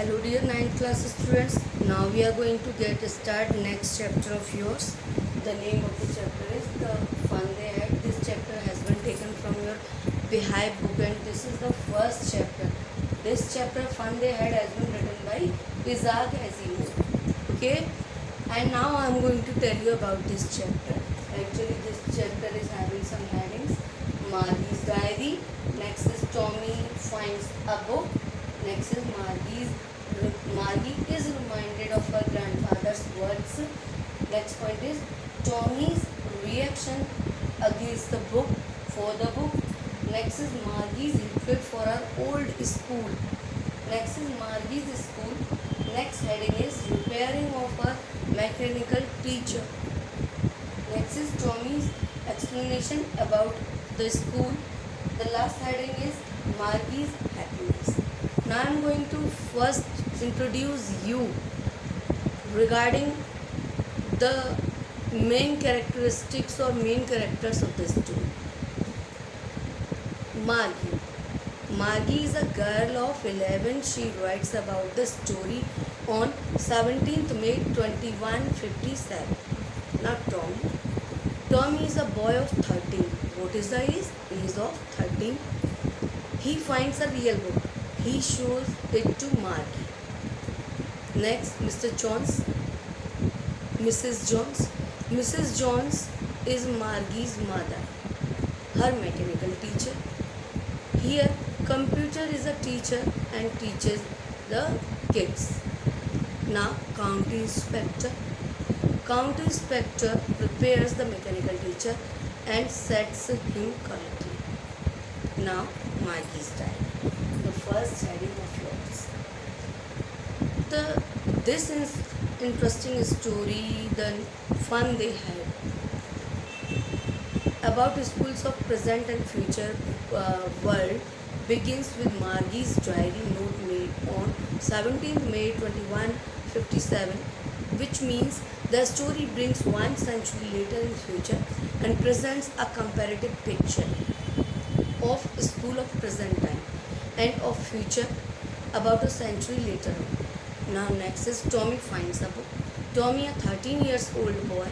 Hello dear 9th class students. Now we are going to get start next chapter of yours. The name of the chapter is The Fun They Had. This chapter has been taken from your Beehive book and this is the first chapter. This chapter Fun They Had has been written by Isaac Asimov. Okay. And now I am going to tell you about this chapter. Actually this chapter is having some headings. Margie's diary. Next is Tommy finds a book. Next is Margie is reminded of her grandfather's words. Next point is Tommy's reaction against the book, for the book. Next is Margie's hatred for her old school. Next is Margie's school. Next heading is repairing of her mechanical teacher. Next is Tommy's explanation about the school. The last heading is Margie's happiness. Now I am going to first introduce you regarding the main characteristics or main characters of the story. Margie. Margie is a girl of 11. She writes about the story on 17th May 2157. Now Tommy. Tommy is a boy of 13. What is the age? He is of 13. He finds a real book. He shows it to Margie. Next, Mr. Jones. Mrs. Jones. Mrs. Jones is Margie's mother, her mechanical teacher. Here, computer is a teacher and teaches the kids. Now, county inspector. County inspector prepares the mechanical teacher and sets him correctly. Now, Margie's diary. The first heading of yours. This is interesting story, the fun they had about schools of present and future world begins with Margie's diary note made on 17th May 2157, which means the story brings 1 century later in future and presents a comparative picture of school of present time and of future about a century later on. Now next is Tommy finds a book. Tommy, a 13 years old boy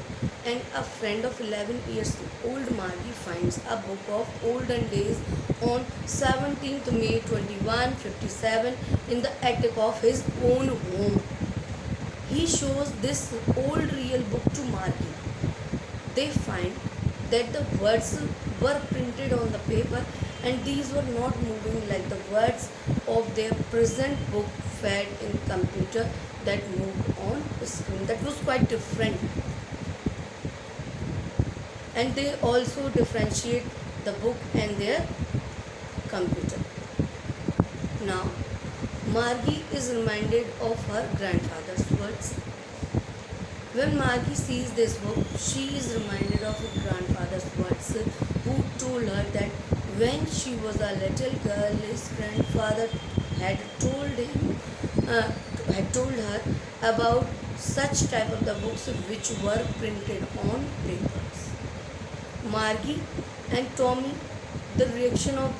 and a friend of 11 years old Margie, finds a book of olden days on 17th May 2157 in the attic of his own home. He shows this old real book to Margie. They find that the words were printed on the paper and these were not moving like the words of their present book fed in computer that moved on the screen. That was quite different. And they also differentiate the book and their computer. Now, Margie is reminded of her grandfather's words. When Margie sees this book, she is reminded of her grandfather's words, who told her that when she was a little girl, his grandfather had told her about such type of the books which were printed on papers. Margie and Tommy, the reaction of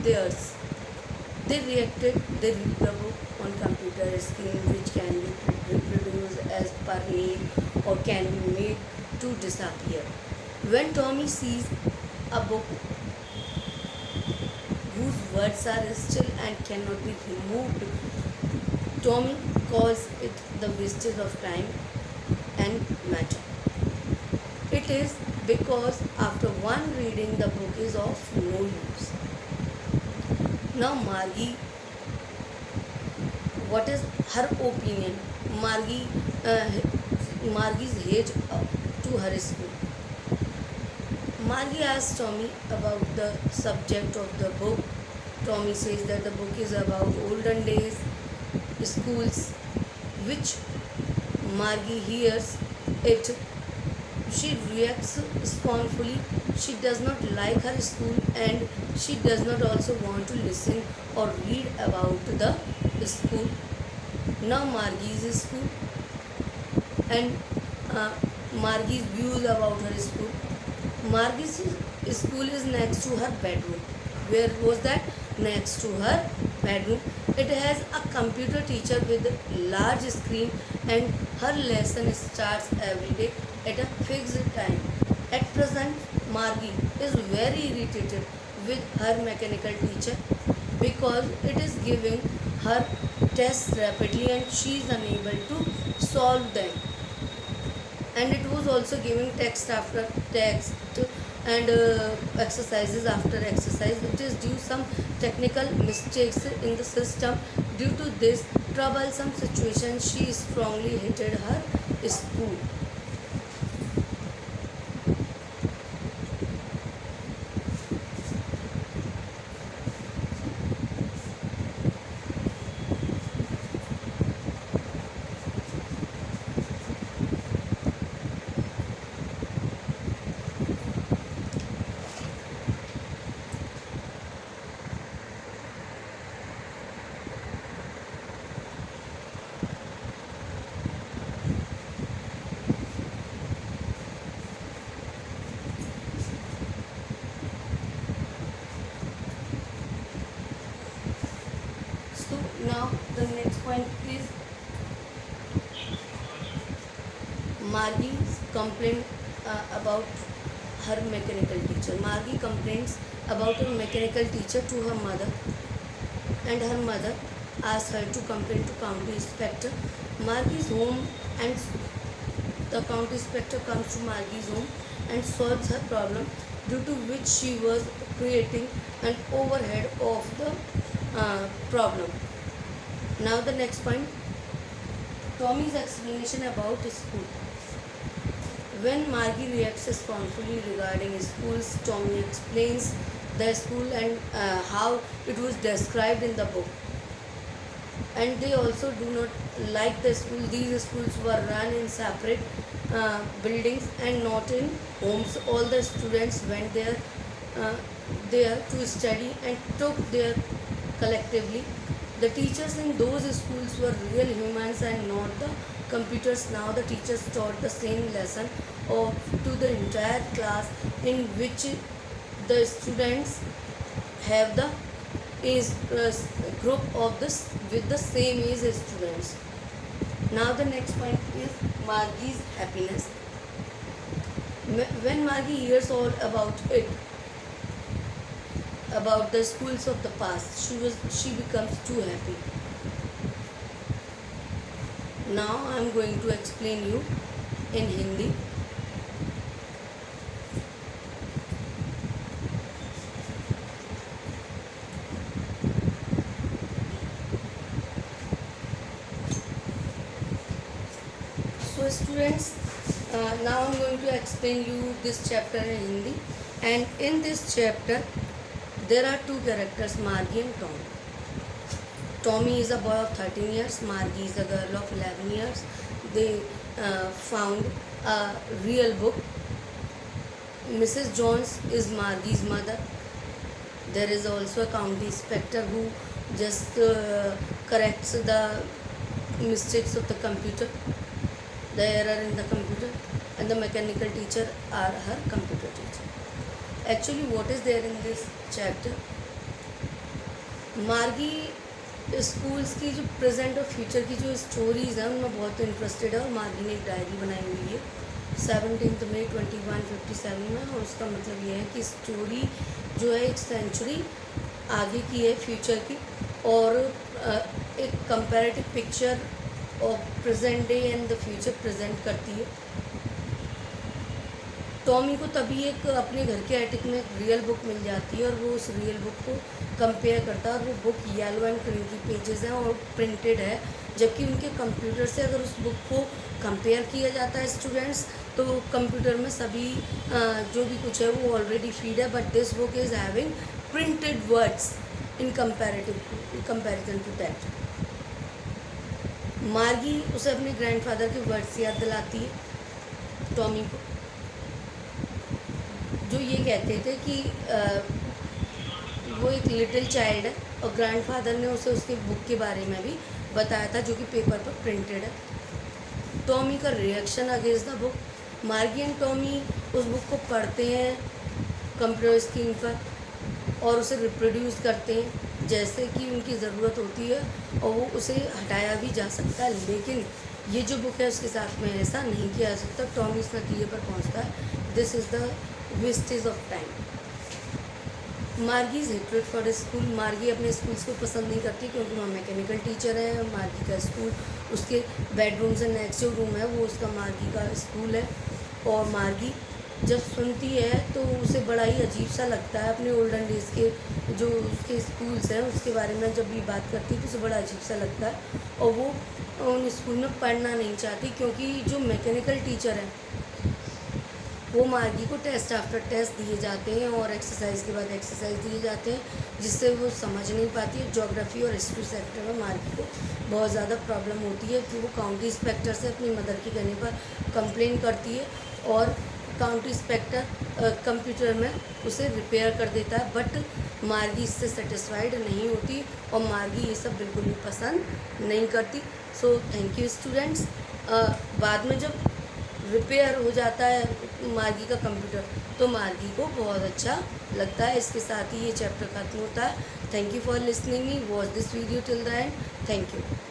theirs. They read the book on computer screen, which can be reproduced as per need or can be made to disappear. When Tommy sees a book whose words are still and cannot be removed, Tommy calls it the wastage of time and matter. It is because after one reading the book is of no use. Now Margie, what is her opinion? Margie's hate to her school. Margie asks Tommy about the subject of the book. Tommy says that the book is about olden days schools, which Margie hears it. She reacts scornfully. She does not like her school and she does not also want to listen or read about the school. Now Margie's school and Margie's views about her school. Margie's school is next to her bedroom. Where was that? Next to her bedroom. It has a computer teacher with a large screen, and her lesson starts every day at a fixed time. At present, Margie is very irritated with her mechanical teacher because it is giving her tests rapidly and she is unable to solve them. And it was also giving text after text and exercises after exercise. It is due some technical mistakes in the system. Due to this troublesome situation, she strongly hated her school. So now the next point is Margie's complaint about her mechanical teacher. Margie complains about her mechanical teacher to her mother, and her mother asks her to complain to county inspector. Margie's home, and the county inspector comes to Margie's home and solves her problem, due to which she was creating an overhead of the problem. Now the next point, Tommy's explanation about school. When Margie reacts scornfully regarding schools, Tommy explains the school and how it was described in the book. And they also do not like the school. These schools were run in separate buildings and not in homes. All the students went there to study and took there collectively. The teachers in those schools were real humans and not the computers. Now the teachers taught the same lesson to the entire class, in which the students have the age group of this with the same age students. Now the next point is Margie's happiness. When Margie hears all about it, about the schools of the past, she becomes too happy. Now I am going to explain you in Hindi. So students, now I am going to explain you this chapter in Hindi, and in this chapter there are two characters, Margie and Tommy. Tommy is a boy of 13 years, Margie is a girl of 11 years. They found a real book. Mrs. Jones is Margie's mother. There is also a county inspector who just corrects the mistakes of the computer, the error in the computer, and the mechanical teacher are her computer teacher. Actually, what is there in this chapter? Margie schools की जो present और future की जो stories हैं उनमें बहुत interested है, और मार्गी ने एक डायरी बनाई हुई है 17 मई 2157 में, और उसका मतलब ये है कि स्टोरी जो है एक सेंचुरी आगे की है फ्यूचर की, और एक comparative picture of present day and the future present करती है। टॉमी को तभी एक अपने घर के एटिक में एक रियल बुक मिल जाती है, और वो उस रियल बुक को कंपेयर करता है, और वो बुक येलो एंड ग्रीन की पेजेस हैं और प्रिंटेड है, जबकि उनके कंप्यूटर से अगर उस बुक को कंपेयर किया जाता है स्टूडेंट्स, तो कंप्यूटर में सभी जो भी कुछ है वो ऑलरेडी फीड है, but this book is having printed words in comparison to that. Margi उसे अपने ग्रैंडफादर के वर्ड्स याद दिलाती है टॉमी को, जो ये कहते थे कि वो एक लिटिल चाइल्ड है, और ग्रैंडफादर ने उसे उसके बुक के बारे में भी बताया था जो कि पेपर पर प्रिंटेड है। टॉमी का रिएक्शन अगेंस्ट द बुक। मार्गी एंड टॉमी उस बुक को पढ़ते हैं कंप्यूटर स्क्रीन पर और उसे रिप्रोड्यूस करते हैं। जैसे कि उनकी ज़रूरत होती है और वो उसे हटाया भी जा सकता है, लेकिन ये जो बुक है उसके साथ में ऐसा नहीं किया जा सकता। टॉम इस नतीजे पर पहुंचता है, this is the wastage of time. मार्गी इज़ हेटेड फॉर स्कूल। मार्गी अपने स्कूल्स को पसंद नहीं करती क्योंकि वहाँ मैकेनिकल टीचर है। मार्गी का स्कूल, उसके बेडरूम से नेक्स्ट जो रूम है वो उसका मार्गी का स्कूल है। और मार्गी जब सुनती है तो उसे बड़ा ही अजीब सा लगता है अपने ओल्डन डेज़ के जो उसके स्कूल्स हैं उसके बारे में जब भी बात करती है तो उसे बड़ा अजीब सा लगता है और वो उन स्कूल में पढ़ना नहीं चाहती क्योंकि जो मैकेनिकल टीचर है वो मार्गी को टेस्ट आफ्टर टेस्ट दिए जाते हैं और एक्सरसाइज के बाद एक्सरसाइज दिए जाते हैं जिससे वो समझ नहीं पाती है। ज्योग्राफी और हिस्ट्री सेक्टर में मार्गी को बहुत ज़्यादा प्रॉब्लम होती है कि वो काउंटी इंस्पेक्टर से अपनी मदर के कहने पर कंप्लेन करती है और काउंटी इंस्पेक्टर कंप्यूटर में उसे रिपेयर कर देता है, बट मार्गी इससे सेटिस्फाइड नहीं होती और मार्गी ये सब बिल्कुल भी पसंद नहीं करती। So thank you students. बाद में जब रिपेयर हो जाता है मार्गी का कंप्यूटर तो मार्गी को बहुत अच्छा लगता है। इसके साथ ही ये चैप्टर खत्म होता है। Thank you for listening me, watch this video till the end. Thank you.